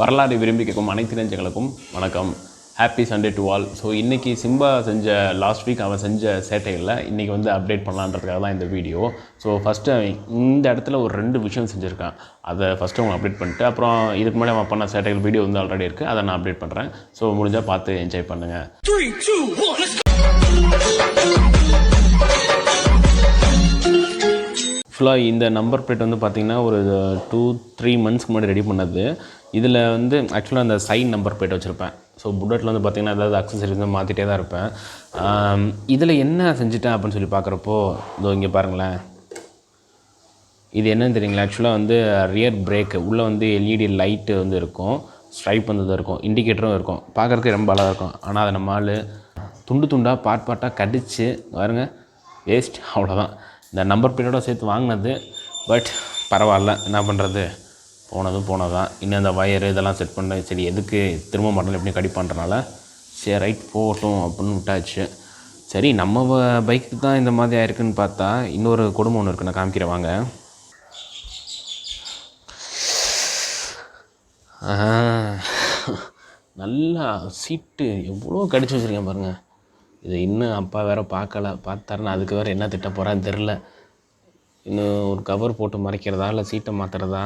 வரலாறு விரும்பி கேட்கும் அனைத்து நெஞ்சங்களுக்கும் வணக்கம். Happy Sunday to all. So இன்றைக்கி சிம்பா செஞ்ச லாஸ்ட் வீக் அவன் செஞ்ச சேட்டைகளில் இன்றைக்கி வந்து அப்டேட் பண்ணலான்றதுக்காக தான் இந்த வீடியோ. ஸோ ஃபஸ்ட்டு இந்த இடத்துல ஒரு 2 விஷயம் செஞ்சுருக்கான். அதை ஃபஸ்ட்டு அவங்க அப்டேட் பண்ணிட்டு அப்புறம் இதுக்கு முன்னாடி அவன் பண்ண சேட்டைகள் வீடியோ வந்து ஆல்ரெடி இருக்குது, அதை நான் அப்டேட் பண்ணுறேன். ஸோ முடிஞ்சால் பார்த்து என்ஜாய் பண்ணுங்கள். 3, 2, 1, ஆக்சுவலாக இந்த நம்பர் பிளேட் வந்து பார்த்திங்கன்னா ஒரு 2-3 மந்த்ஸ்க்கு முன்னாடி ரெடி பண்ணது. இதில் வந்து ஆக்சுவலாக அந்த சைன் நம்பர் பிளேட் வச்சுருப்பேன். ஸோ புல்லட்டில் வந்து பார்த்திங்கன்னா ஏதாவது அக்சசரிஸ் வந்து மாற்றிட்டே தான் இருப்பேன். இதில் என்ன செஞ்சுட்டேன் அப்படின்னு சொல்லி பார்க்குறப்போ இதோ இங்கே பாருங்களேன், இது என்னன்னு தெரியுங்களா? ஆக்சுவலாக வந்து ரியர் பிரேக்கு உள்ளே வந்து எல்இடி லைட்டு வந்து இருக்கும், ஸ்ட்ரைப் வந்து இருக்கும், இண்டிகேட்டரும் இருக்கும். பார்க்குறதுக்கு ரொம்ப அழகாக இருக்கும். ஆனால் அதை நம்ம ஆள் துண்டு துண்டாக பார்ட்டாக கடிச்சு பாருங்க, வேஸ்ட். அவ்வளோதான். இந்த நம்பர் பிளேட்டோட சேர்த்து வாங்கினது. பட் பரவாயில்ல, என்ன பண்ணுறது, போனது தான். இன்னும் அந்த வயரு இதெல்லாம் செட் பண்ண சரி எதுக்கு திரும்ப மாட்டோம் எப்படி கடிப்பான்றனால சரி ரைட் போகட்டும் அப்படின்னு விட்டாச்சு. சரி நம்ம பைக்கு தான் இந்த மாதிரி ஆயிருக்குன்னு பார்த்தா இன்னொரு குடும்பம் ஒன்று இருக்குது, நான் காமிக்கிறேன் வாங்க. நல்லா சீட்டு எவ்வளோ கடிச்சு வச்சுருக்கேன் பாருங்கள். இது இன்னும் அப்பா வேறு பார்த்தாருன்னா அதுக்கு வேறு என்ன திட்ட போகிறான்னு தெரில. இன்னும் ஒரு கவர் போட்டு மறைக்கிறதா இல்லை சீட்டை மாற்றுறதா,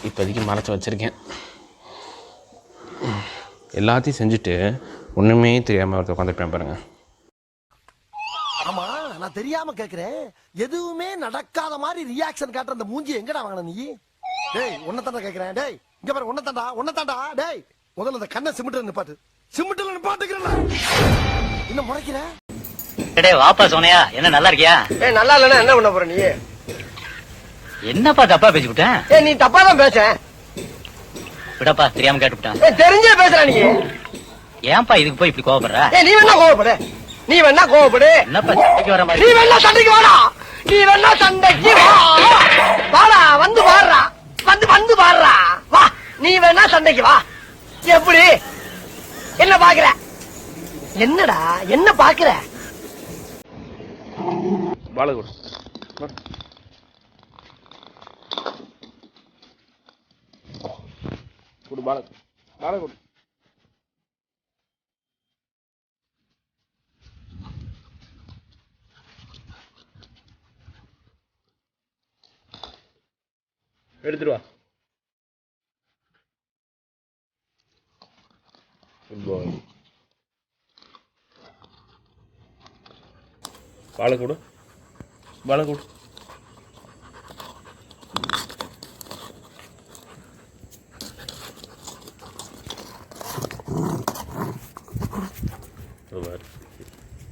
இப்போதைக்கு மறைச்சி வச்சுருக்கேன். எல்லாத்தையும் செஞ்சுட்டு ஒன்றுமே தெரியாமல் ஒருத்தர் உட்காந்துருப்பேன் பாருங்கள். ஆமா, நான் தெரியாம கேட்குறேன். எதுவுமே நடக்காத மாதிரி ரியாக்ஷன் காட்டுற அந்த மூஞ்சி எங்கடா வாங்கின நீ? டேய் உன்னதாண்டா கேட்குறேன். டேய் இங்க பாரு, உன்னதாண்டா. டேய் முதல்ல அந்த கண்ணை சிமிட்டு நிப்பாட்டு. சிமிட்டில் நிப்பாட்டுக்கிறேன். இன்னும் முறைக்கிற? டேய் வாப்பா சோனியா, என்ன நல்லா இருக்கியா? ஏய் நல்லா இல்லைன்னா என்ன பண்ண போற நீ? என்னப்பா தப்பா பேசிவிட்டேன்? ஏய் நீ தப்பா தான் பேச. விடப்பா, தெரியாம கேட்டுவிட்டேன். ஏய் தெரிஞ்சே பேசுற நீ. ஏன்பா இதுக்கு போய் இப்படி கோவப்படுற? ஏய் நீ வேணா கோவப்படு. என்னப்பா சண்டைக்கு வர மாதிரி? நீ வேணா சண்டைக்கு வா. வாடா, வந்து பாடுறா. வந்து பாடுறா. வா, நீ வேணா சண்டைக்கு வா. எப்படி? என்ன பாக்குற? என்னடா என்ன பாக்குற? பாலகுடு பாலகுடு எடுத்துருவா. ஃபுட்பால் பாலகுடு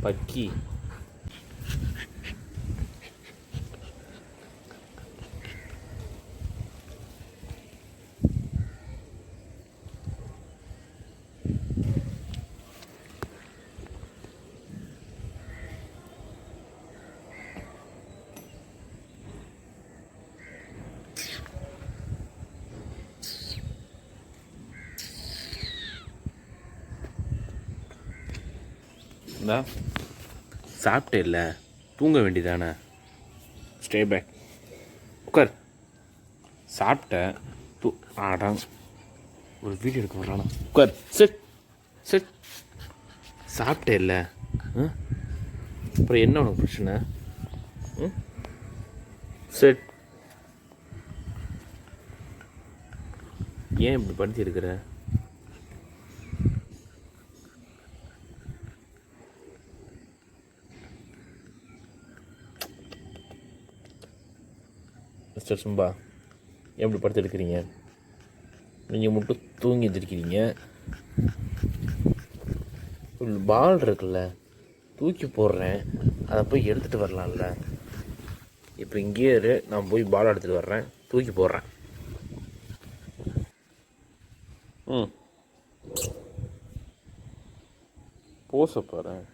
பக்கி. இந்தா சாப்பிட்டே இல்லை, தூங்க வேண்டியதானே? ஸ்டே பேக், உட்கார். சாப்பிட்ட ஆடாம் ஒரு வீடியோ எடுக்க வர்றானா? உட்கார், சிட். சாப்பிட்டே இல்லை, அப்புறம் என்ன உனக்கு பிரச்சனை? சிட். ஏன் இப்படி படுத்தி இருக்கிற? மிஸ்டர் சும்பா, ஏன் இப்படி படுத்துருக்கிறீங்க? நீங்கள் மட்டும் தூங்கி எழுந்திருக்கிறீங்க. பால் இருக்குல்ல, தூக்கி போடுறேன், அதை போய் எடுத்துகிட்டு வரலாம்ல. இப்போ இங்கேயே இரு, நான் போய் பால் எடுத்துகிட்டு வர்றேன், தூக்கி போடுறேன். போச போகிறேன்.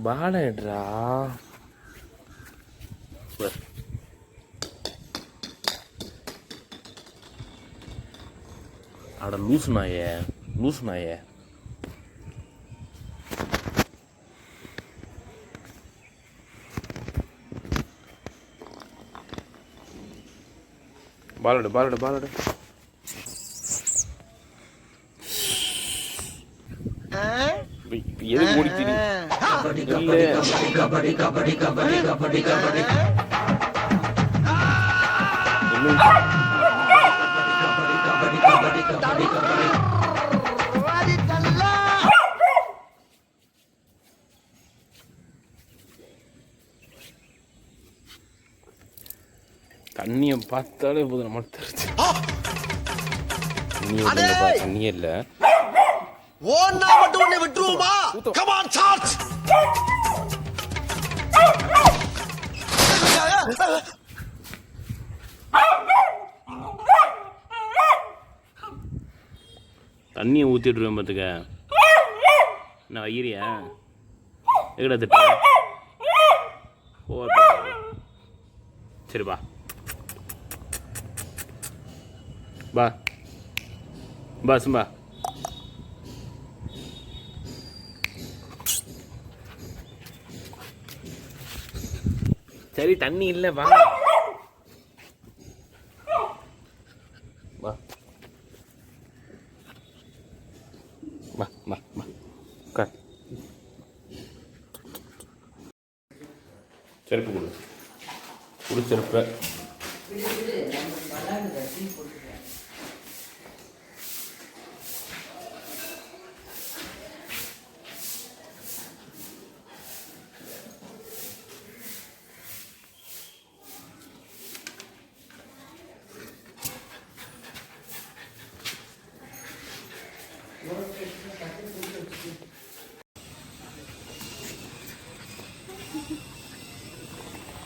பால் எடுறா. அட லூஸ் நாயே. பாலோடு பாலோடு பாலோடு. எது ஓடி தெரியும்? தண்ணியை பார்த்தாலே போதும் நம்ம தெரிஞ்சு. தண்ணியே இல்லை. ஓன்னா மட்டும் உன்னை விட்டுருவோமா? Come on charge. தண்ணியை ஊற்றிட்டுருவேன் பார்த்துக்க. நான் ஐயரியா எங்கடா திட்ட? ஓ சரிப்பா பா பா சும்பா. சரி தண்ணி இல்லை வா வா வா வா வா உட்கார். செருப்பு கொடு கொடு செருப்பை.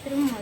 திரும்ப